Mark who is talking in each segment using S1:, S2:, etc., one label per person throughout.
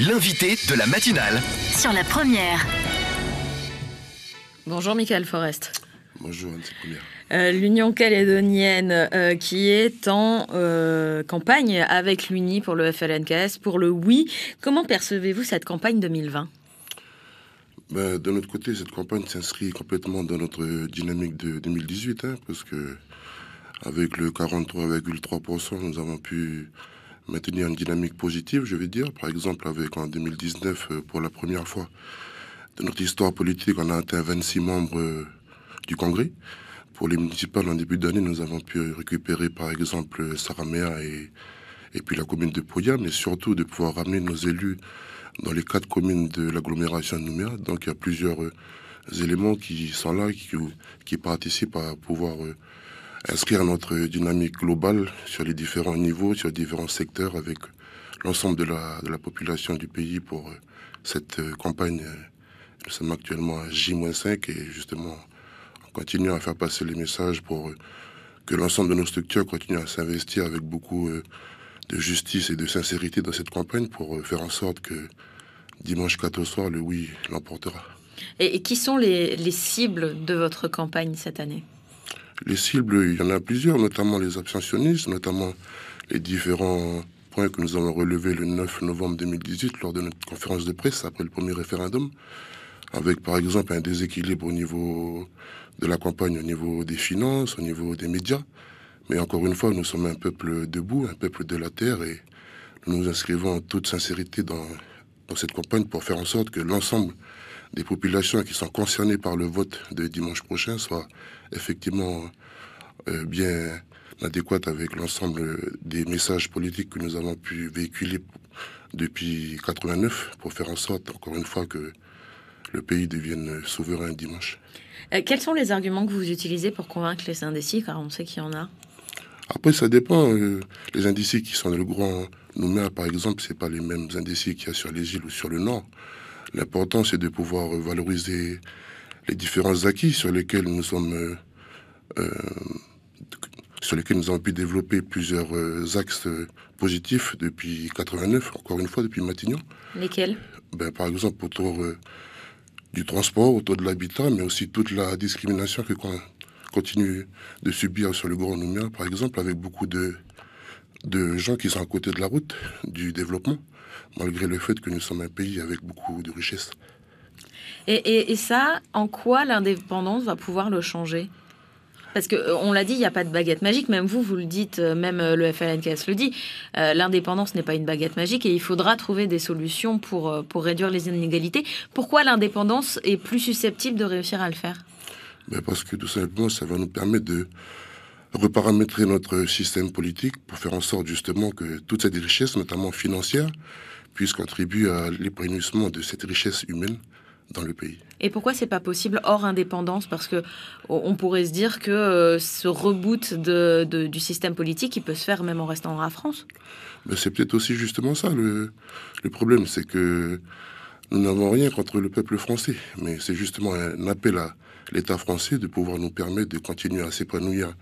S1: l'invité de la matinale.
S2: Sur la première.
S3: Bonjour Michael Forest.
S4: Bonjour Anne, Première.
S3: L'Union calédonienne qui est en campagne avec l'UNI pour le FLNKS, pour le oui. Comment percevez-vous cette campagne 2020 ?
S4: De notre côté, cette campagne s'inscrit complètement dans notre dynamique de 2018, parce que avec le 43,3%, nous avons pu maintenir une dynamique positive, je vais dire. Par exemple, avec en 2019, pour la première fois de notre histoire politique, on a atteint 26 membres du Congrès. Pour les municipales, en début d'année, nous avons pu récupérer, par exemple, Saramea et puis la commune de Poya, mais surtout de pouvoir ramener nos élus dans les 4 communes de l'agglomération de Nouméa. Donc, il y a plusieurs éléments qui sont là, qui participent à pouvoir inscrire notre dynamique globale sur les différents niveaux, sur différents secteurs, avec l'ensemble de la population du pays pour cette campagne. Nous sommes actuellement à J-5 et justement, on continue à faire passer les messages pour que l'ensemble de nos structures continuent à s'investir avec beaucoup de justice et de sincérité dans cette campagne pour faire en sorte que dimanche 4 au soir, le oui l'emportera.
S3: Et qui sont les cibles de votre campagne cette année ?
S4: Les cibles, il y en a plusieurs, notamment les abstentionnistes, notamment les différents points que nous avons relevés le 9 novembre 2018 lors de notre conférence de presse après le premier référendum, avec par exemple un déséquilibre au niveau de la campagne, au niveau des finances, au niveau des médias. Mais encore une fois, nous sommes un peuple debout, un peuple de la terre, et nous nous inscrivons en toute sincérité dans cette campagne pour faire en sorte que l'ensemble des populations qui sont concernées par le vote de dimanche prochain soient effectivement bien adéquates avec l'ensemble des messages politiques que nous avons pu véhiculer depuis 89 pour faire en sorte, encore une fois, que le pays devienne souverain dimanche.
S3: Quels sont les arguments que vous utilisez pour convaincre les indécis, car on sait qu'il y en a ?
S4: Après, ça dépend. Les indécis qui sont dans le Grand Nouméa, par exemple, c'est pas les mêmes indécis qu'il y a sur les îles ou sur le nord. L'important, c'est de pouvoir valoriser les différents acquis sur lesquels nous avons pu développer plusieurs axes positifs depuis 89, encore une fois, depuis Matignon.
S3: Lesquels ?
S4: Par exemple, autour du transport, autour de l'habitat, mais aussi toute la discrimination que continue de subir sur le Grand Nouméa, par exemple, avec beaucoup de gens qui sont à côté de la route du développement, malgré le fait que nous sommes un pays avec beaucoup de richesses.
S3: Et ça, en quoi l'indépendance va pouvoir le changer ? Parce qu'on l'a dit, il n'y a pas de baguette magique, même vous le dites, même le FLNKS le dit, l'indépendance n'est pas une baguette magique et il faudra trouver des solutions pour réduire les inégalités. Pourquoi l'indépendance est plus susceptible de réussir à le faire ?
S4: Parce que tout simplement, ça va nous permettre de reparamétrer notre système politique pour faire en sorte justement que toute cette richesse, notamment financière, puisse contribuer à l'épanouissement de cette richesse humaine dans le pays.
S3: Et pourquoi c'est pas possible hors indépendance ? Parce que on pourrait se dire que ce reboot du système politique, il peut se faire même en restant dans la France.
S4: C'est peut-être aussi justement ça le problème, c'est que nous n'avons rien contre le peuple français, mais c'est justement un appel à l'État français de pouvoir nous permettre de continuer à s'épanouir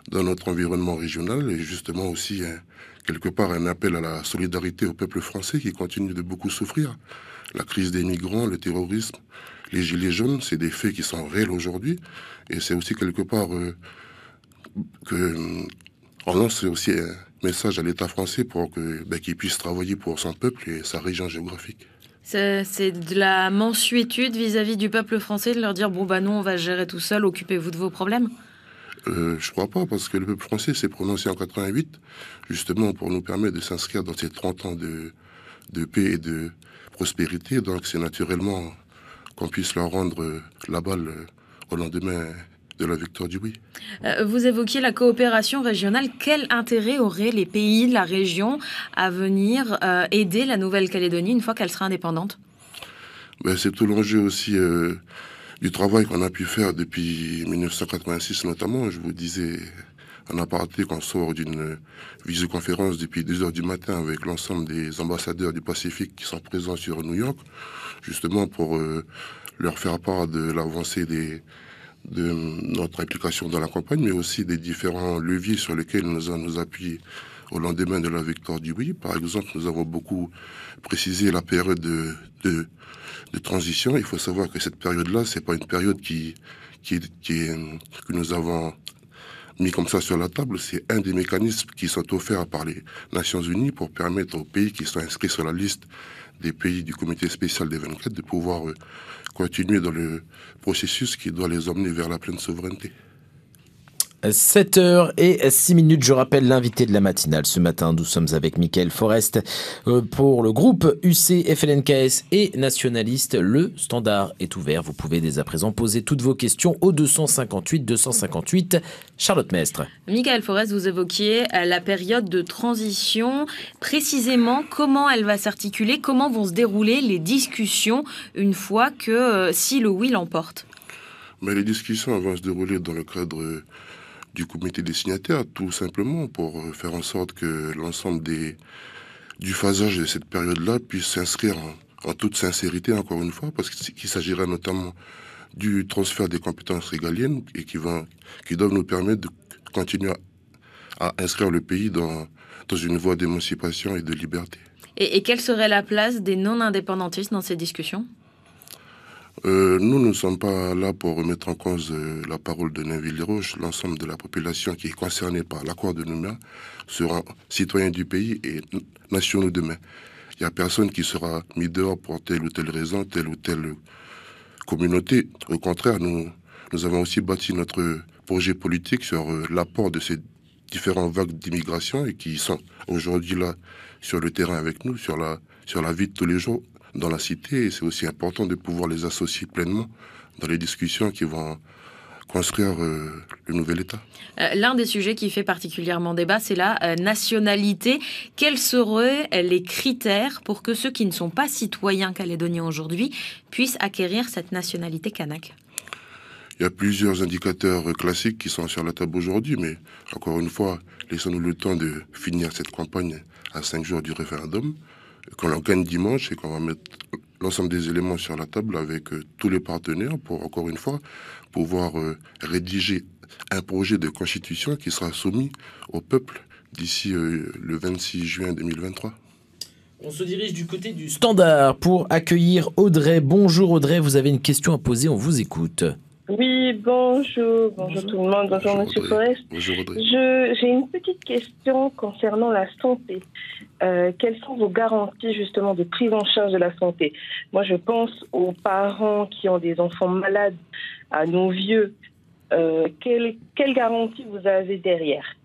S4: dans notre environnement régional et justement aussi quelque part un appel à la solidarité au peuple français qui continue de beaucoup souffrir. La crise des migrants, le terrorisme, les gilets jaunes, c'est des faits qui sont réels aujourd'hui et c'est aussi quelque part on lance aussi un message à l'État français pour qu'il puisse travailler pour son peuple et sa région géographique.
S3: C'est de la mansuétude vis-à-vis du peuple français de leur dire nous on va gérer tout seul, occupez-vous de vos problèmes.
S4: Je crois pas, parce que le peuple français s'est prononcé en 88, justement pour nous permettre de s'inscrire dans ces 30 ans de paix et de prospérité. Donc c'est naturellement qu'on puisse leur rendre la balle au lendemain de la victoire du oui.
S3: Vous évoquiez la coopération régionale. Quel intérêt auraient les pays de la région à venir aider la Nouvelle-Calédonie une fois qu'elle sera indépendante ?
S4: C'est tout l'enjeu aussi du travail qu'on a pu faire depuis 1986 notamment. Je vous disais en aparté qu'on sort d'une visioconférence depuis 2h du matin avec l'ensemble des ambassadeurs du Pacifique qui sont présents sur New York, justement pour leur faire part de l'avancée de notre implication dans la campagne, mais aussi des différents leviers sur lesquels nous allons nous appuyer au lendemain de la victoire du oui. Par exemple, nous avons beaucoup précisé la période de transition. Il faut savoir que cette période-là, c'est pas une période que nous avons mis comme ça sur la table. C'est un des mécanismes qui sont offerts par les Nations Unies pour permettre aux pays qui sont inscrits sur la liste des pays du comité spécial des 24 de pouvoir continuer dans le processus qui doit les emmener vers la pleine souveraineté.
S2: 7h06, je rappelle l'invité de la matinale. Ce matin, nous sommes avec Mickaël Forest pour le groupe UC FLNKS et nationaliste. Le standard est ouvert. Vous pouvez dès à présent poser toutes vos questions au 258. Charlotte Mestre.
S3: Mickaël Forest, vous évoquiez la période de transition. Précisément, comment elle va s'articuler? Comment vont se dérouler les discussions une fois que si le oui l'emporte?
S4: Mais les discussions vont se dérouler dans le cadre du comité des signataires, tout simplement pour faire en sorte que l'ensemble du phasage de cette période-là puisse s'inscrire en toute sincérité, encore une fois, parce qu'il s'agira notamment du transfert des compétences régaliennes et qui doivent nous permettre de continuer à inscrire le pays dans une voie d'émancipation et de liberté.
S3: Et quelle serait la place des non-indépendantistes dans ces discussions ?
S4: Nous ne sommes pas là pour remettre en cause la parole de Nainville-les-Roches. L'ensemble de la population qui est concernée par l'accord de Nouméa sera citoyen du pays et nationaux demain. Il n'y a personne qui sera mis dehors pour telle ou telle raison, telle ou telle communauté. Au contraire, nous avons aussi bâti notre projet politique sur l'apport de ces différentes vagues d'immigration et qui sont aujourd'hui là sur le terrain avec nous, sur la vie de tous les jours dans la cité, et c'est aussi important de pouvoir les associer pleinement dans les discussions qui vont construire le nouvel État.
S3: L'un des sujets qui fait particulièrement débat, c'est la nationalité. Quels seraient les critères pour que ceux qui ne sont pas citoyens calédoniens aujourd'hui puissent acquérir cette nationalité kanak ?
S4: Il y a plusieurs indicateurs classiques qui sont sur la table aujourd'hui, mais encore une fois, laissons-nous le temps de finir cette campagne à 5 jours du référendum. Quand on gagne dimanche et qu'on va mettre l'ensemble des éléments sur la table avec tous les partenaires pour, encore une fois, pouvoir rédiger un projet de constitution qui sera soumis au peuple d'ici le 26 juin 2023.
S2: On se dirige du côté du standard pour accueillir Audrey. Bonjour Audrey, vous avez une question à poser, on vous écoute.
S5: Oui, bonjour tout le monde, bonjour Monsieur Forest.
S4: Bonjour Audrey.
S5: J'ai une petite question concernant la santé. Quelles sont vos garanties justement de prise en charge de la santé? Moi je pense aux parents qui ont des enfants malades, à nos vieux. Quelle garantie vous avez derrière?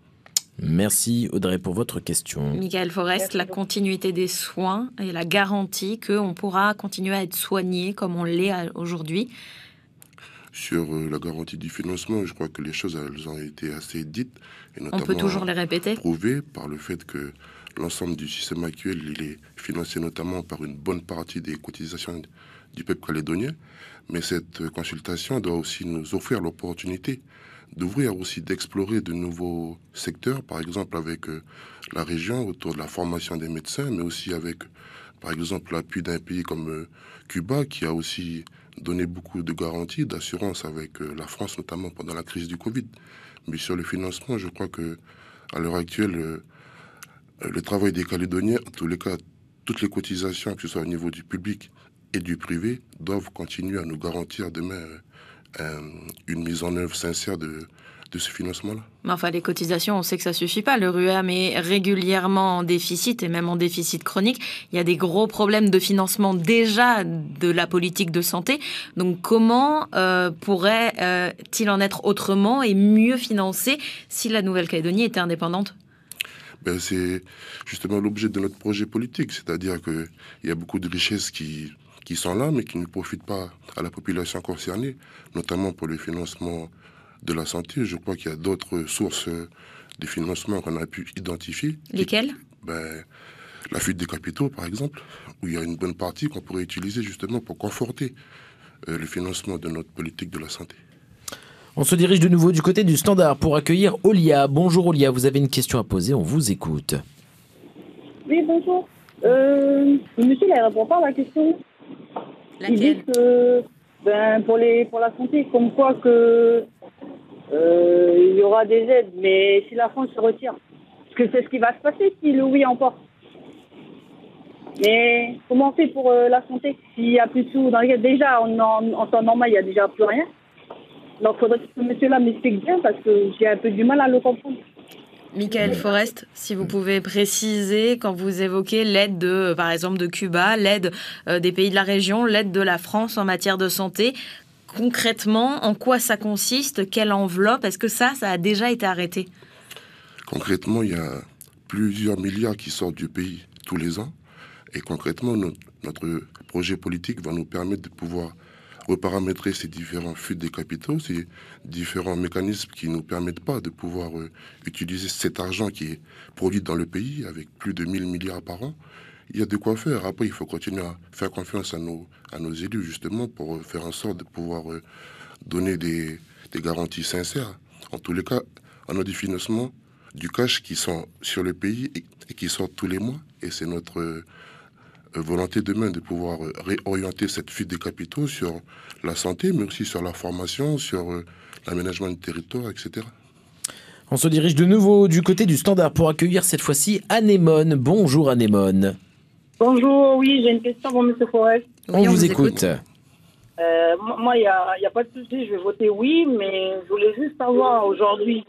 S2: Merci Audrey pour votre question.
S3: Mickaël Forest, la continuité des soins et la garantie qu'on pourra continuer à être soigné comme on l'est aujourd'hui.
S4: Sur la garantie du financement, je crois que les choses elles ont été assez dites. Et notamment
S3: on peut toujours les répéter.
S4: Prouvées par le fait que l'ensemble du système actuel il est financé notamment par une bonne partie des cotisations du peuple calédonien. Mais cette consultation doit aussi nous offrir l'opportunité d'ouvrir aussi, d'explorer de nouveaux secteurs, par exemple avec la région autour de la formation des médecins, mais aussi avec, par exemple, l'appui d'un pays comme Cuba qui a aussi donné beaucoup de garanties, d'assurance avec la France, notamment pendant la crise du Covid. Mais sur le financement, je crois que à l'heure actuelle, le travail des Calédoniens, en tous les cas, toutes les cotisations, que ce soit au niveau du public et du privé, doivent continuer à nous garantir demain une mise en œuvre sincère de ce financement-là.
S3: Mais enfin, les cotisations, on sait que ça suffit pas. Le RUAM est régulièrement en déficit et même en déficit chronique. Il y a des gros problèmes de financement déjà de la politique de santé. Donc, comment pourrait-il en être autrement et mieux financé si la Nouvelle-Calédonie était indépendante ?
S4: C'est justement l'objet de notre projet politique. C'est-à-dire qu'il y a beaucoup de richesses qui sont là, mais qui ne profitent pas à la population concernée, notamment pour le financement de la santé. Je crois qu'il y a d'autres sources de financement qu'on a pu identifier.
S3: Lesquelles ?
S4: La fuite des capitaux, par exemple, où il y a une bonne partie qu'on pourrait utiliser justement pour conforter le financement de notre politique de la santé.
S2: On se dirige de nouveau du côté du standard pour accueillir Olia. Bonjour Olia, vous avez une question à poser, on vous écoute.
S6: Oui, bonjour. Monsieur, il ne répond pas à la question.
S3: Laquelle ?
S6: Il dit que pour la santé, comme quoi que il y aura des aides, mais si la France se retire, parce que c'est ce qui va se passer si le oui emporte. Mais comment on fait pour la santé s'il n'y a plus de sous dans les... Déjà, en temps normal, il n'y a déjà plus rien. Donc, il faudrait que ce monsieur-là m'explique bien parce que j'ai un peu du mal à le comprendre.
S3: Michael Forest, si vous pouvez préciser quand vous évoquez l'aide de, par exemple, de Cuba, l'aide des pays de la région, l'aide de la France en matière de santé, concrètement, en quoi ça consiste? Quelle enveloppe? Est-ce que ça a déjà été arrêté?
S4: Concrètement, il y a plusieurs milliards qui sortent du pays tous les ans. Et concrètement, notre projet politique va nous permettre de pouvoir reparamétrer ces différents flux des capitaux, ces différents mécanismes qui ne nous permettent pas de pouvoir utiliser cet argent qui est produit dans le pays avec plus de 1000 milliards par an. Il y a de quoi faire. Après, il faut continuer à faire confiance à nos élus, justement, pour faire en sorte de pouvoir donner des garanties sincères. En tous les cas, on a du financement, du cash qui sont sur le pays et qui sortent tous les mois. Et c'est notre volonté demain de pouvoir réorienter cette fuite des capitaux sur la santé, mais aussi sur la formation, sur l'aménagement du territoire, etc.
S2: On se dirige de nouveau du côté du Standard pour accueillir cette fois-ci Anémone. Bonjour Anémone.
S6: Bonjour, oui, j'ai une question pour M. Forest.
S2: On vous écoute.
S6: Moi, il n'y a pas de souci, je vais voter oui, mais je voulais juste savoir aujourd'hui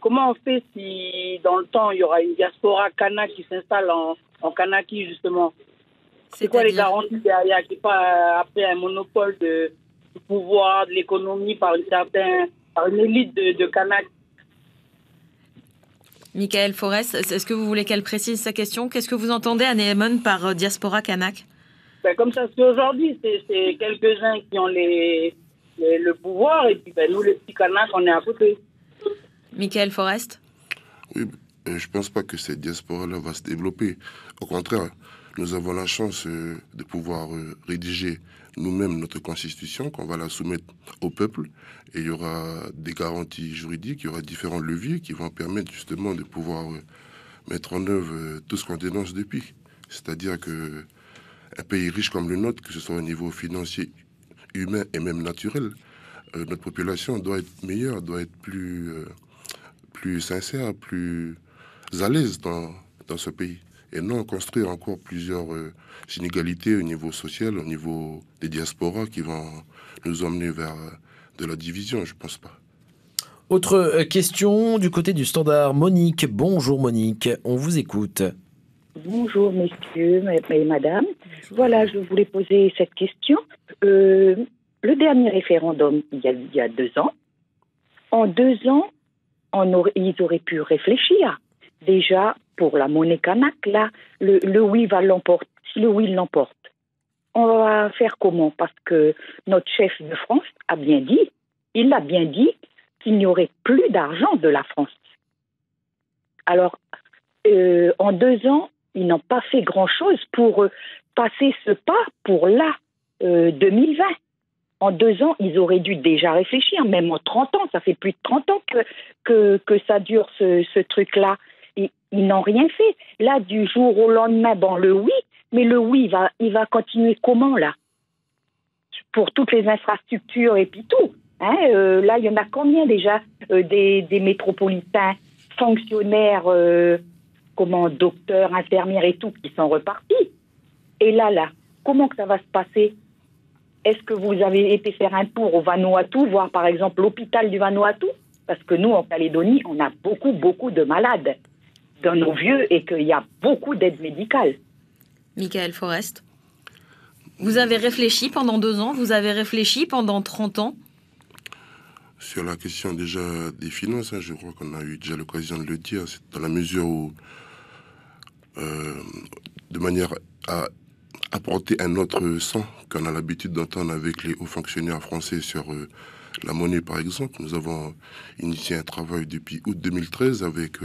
S6: comment on fait si dans le temps il y aura une diaspora kanak qui s'installe en Kanaki, justement. C'est quoi les garanties derrière qui pas après un monopole du pouvoir, de l'économie par une élite de Kanak?
S3: Michael Forest, est-ce que vous voulez qu'elle précise sa question? Qu'est-ce que vous entendez, Anémone, par diaspora kanak?
S6: Comme ça, c'est aujourd'hui, c'est quelques-uns qui ont le pouvoir, et puis nous, les petits Kanaks, on est à côté.
S3: Michael Forest?
S4: Oui, je ne pense pas que cette diaspora-là va se développer. Au contraire, nous avons la chance de pouvoir rédiger nous-mêmes notre constitution, qu'on va la soumettre au peuple. Et il y aura des garanties juridiques, il y aura différents leviers qui vont permettre justement de pouvoir mettre en œuvre tout ce qu'on dénonce depuis. C'est-à-dire que un pays riche comme le nôtre, que ce soit au niveau financier, humain et même naturel, notre population doit être meilleure, doit être plus sincère, plus à l'aise dans ce pays. Et non construire encore plusieurs inégalités au niveau social, au niveau des diasporas qui vont nous emmener vers de la division, je pense pas.
S2: Autre question du côté du Standard. Monique, bonjour Monique, on vous écoute.
S7: Bonjour messieurs et madame. Voilà, je voulais poser cette question. Le dernier référendum, il y a 2 ans, en 2 ans, ils auraient pu réfléchir. Déjà, pour la monnaie kanak, là, le oui va l'emporter. Si le oui l'emporte, on va faire comment? Parce que notre chef de France a bien dit, il a bien dit qu'il n'y aurait plus d'argent de la France. Alors, en 2 ans, ils n'ont pas fait grand-chose pour passer ce pas pour 2020. En 2 ans, ils auraient dû déjà réfléchir, même en 30 ans. Ça fait plus de 30 ans que ça dure, ce truc-là. Ils n'ont rien fait. Là, du jour au lendemain, le oui, mais le oui, il va continuer comment, là? Pour toutes les infrastructures et puis tout. Là, il y en a combien déjà des métropolitains, fonctionnaires, docteurs, infirmières et tout, qui sont repartis? Et là, comment que ça va se passer? Est-ce que vous avez été faire un tour au Vanuatu, voir par exemple l'hôpital du Vanuatu? Parce que nous, en Calédonie, on a beaucoup, beaucoup de malades dans nos vieux et qu'il y a beaucoup d'aide médicale.
S3: Michael Forest, vous avez réfléchi pendant 2 ans, vous avez réfléchi pendant 30 ans?
S4: Sur la question déjà des finances, je crois qu'on a eu déjà l'occasion de le dire, c'est dans la mesure où, de manière à apporter un autre sang qu'on a l'habitude d'entendre avec les hauts fonctionnaires français sur la monnaie, par exemple. Nous avons initié un travail depuis août 2013 avec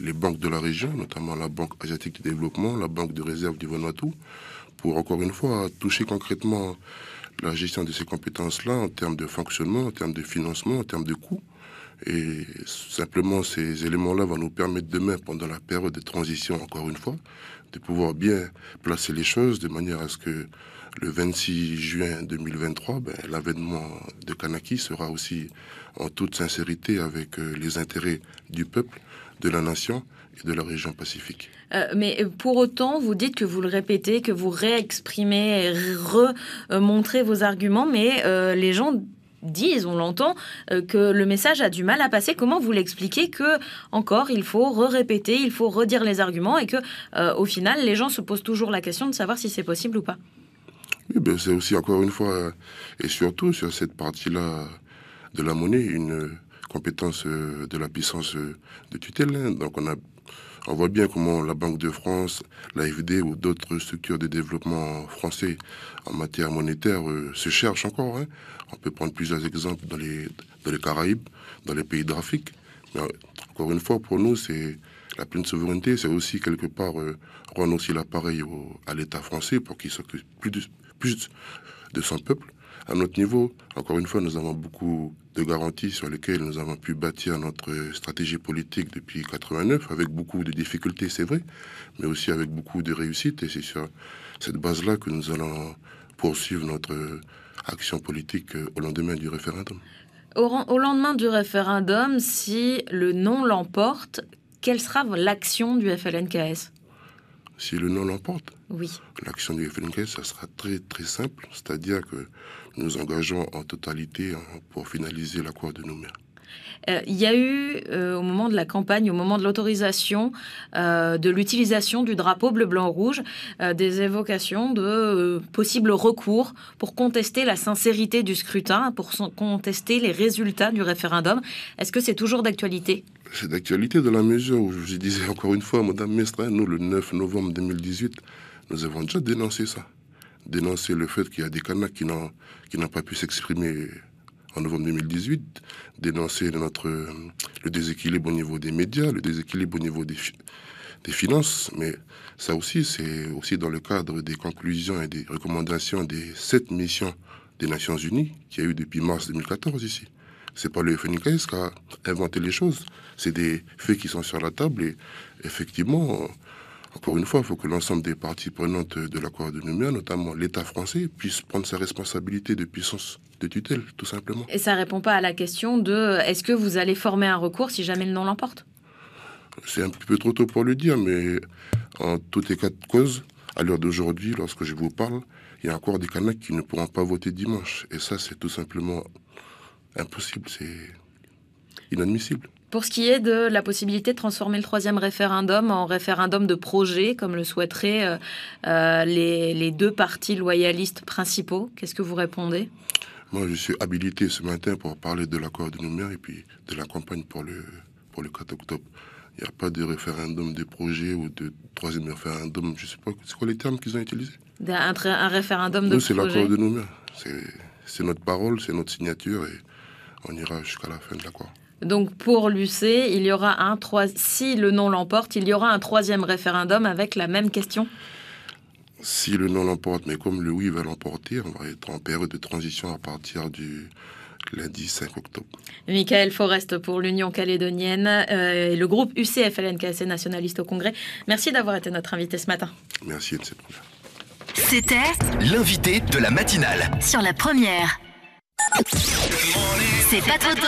S4: les banques de la région, notamment la Banque asiatique du développement, la Banque de réserve du Vanuatu, pour encore une fois toucher concrètement la gestion de ces compétences-là en termes de fonctionnement, en termes de financement, en termes de coûts. Et simplement, ces éléments-là vont nous permettre demain, pendant la période de transition, encore une fois, de pouvoir bien placer les choses de manière à ce que le 26 juin 2023, l'avènement de Kanaki sera aussi en toute sincérité avec les intérêts du peuple, de la nation et de la région Pacifique.
S3: Mais pour autant, vous dites que vous le répétez, que vous réexprimez, remontrez vos arguments, mais les gens disent, on l'entend, que le message a du mal à passer. Comment vous l'expliquez que, encore, il faut répéter, il faut redire les arguments et que, au final, les gens se posent toujours la question de savoir si c'est possible ou pas?
S4: Oui, c'est aussi, encore une fois, et surtout sur cette partie-là de la monnaie, une compétence de la puissance de tutelle. Hein. Donc on voit bien comment la Banque de France, l'AFD ou d'autres structures de développement français en matière monétaire se cherchent encore. Hein. On peut prendre plusieurs exemples dans les Caraïbes, dans les pays d'Afrique. Mais encore une fois, pour nous, c'est la pleine souveraineté, c'est aussi quelque part rendre aussi l'appareil à l'État français pour qu'il s'occupe plus de son peuple. À notre niveau, encore une fois, nous avons beaucoup de garanties sur lesquelles nous avons pu bâtir notre stratégie politique depuis 89, avec beaucoup de difficultés, c'est vrai, mais aussi avec beaucoup de réussites. Et c'est sur cette base-là que nous allons poursuivre notre action politique au lendemain du référendum.
S3: Au lendemain du référendum, si le non l'emporte, quelle sera l'action du FLNKS?
S4: Si le non l'emporte,
S3: oui.
S4: L'action du FLNKS, ça sera très très simple, c'est-à-dire que nous engageons en totalité pour finaliser l'accord de Nouméa.
S3: Il y a eu, au moment de la campagne, au moment de l'autorisation de l'utilisation du drapeau bleu-blanc-rouge, des évocations de possibles recours pour contester la sincérité du scrutin, pour contester les résultats du référendum. Est-ce que c'est toujours d'actualité?
S4: C'est d'actualité dans la mesure où, je vous disais encore une fois, Madame Mestre, nous, le 9 novembre 2018, nous avons déjà dénoncé ça. Dénoncé le fait qu'il y a des Kanaks qui n'ont pas pu s'exprimer en novembre 2018, dénoncer le déséquilibre au niveau des médias, le déséquilibre au niveau des finances, mais ça aussi, c'est aussi dans le cadre des conclusions et des recommandations des 7 missions des Nations Unies qu'il y a eu depuis mars 2014 ici. C'est pas le FNKS qui a inventé les choses, c'est des faits qui sont sur la table et effectivement, encore une fois, il faut que l'ensemble des parties prenantes de l'accord de Nouméa, notamment l'État français, puisse prendre sa responsabilité de puissance de tutelle, tout simplement.
S3: Et ça ne répond pas à la question de est-ce que vous allez former un recours si jamais le non l'emporte?
S4: C'est un petit peu trop tôt pour le dire, mais en tout état de cause, à l'heure d'aujourd'hui, lorsque je vous parle, il y a encore des Kanaks qui ne pourront pas voter dimanche. Et ça, c'est tout simplement impossible, c'est inadmissible.
S3: Pour ce qui est de la possibilité de transformer le 3e référendum en référendum de projet, comme le souhaiteraient les 2 partis loyalistes principaux, qu'est-ce que vous répondez?
S4: Moi, je suis habilité ce matin pour parler de l'accord de Nouméa et puis de la campagne pour le 4 octobre. Il n'y a pas de référendum de projet ou de 3e référendum, je ne sais pas, c'est quoi les termes qu'ils ont utilisés?
S3: Un référendum de projet.
S4: C'est l'accord de Nouméa. C'est notre parole, c'est notre signature et on ira jusqu'à la fin de l'accord.
S3: Donc pour l'UC, il y aura si le non l'emporte, il y aura un 3e référendum avec la même question?
S4: Si le non l'emporte, mais comme le oui va l'emporter, on va être en période de transition à partir du lundi 5 octobre.
S3: Michael Forest pour l'Union calédonienne et le groupe UC-FLNKS nationaliste au Congrès. Merci d'avoir été notre invité ce matin.
S4: Merci de cette première.
S1: C'était l'invité de la matinale.
S8: Sur la première. C'est pas trop tôt.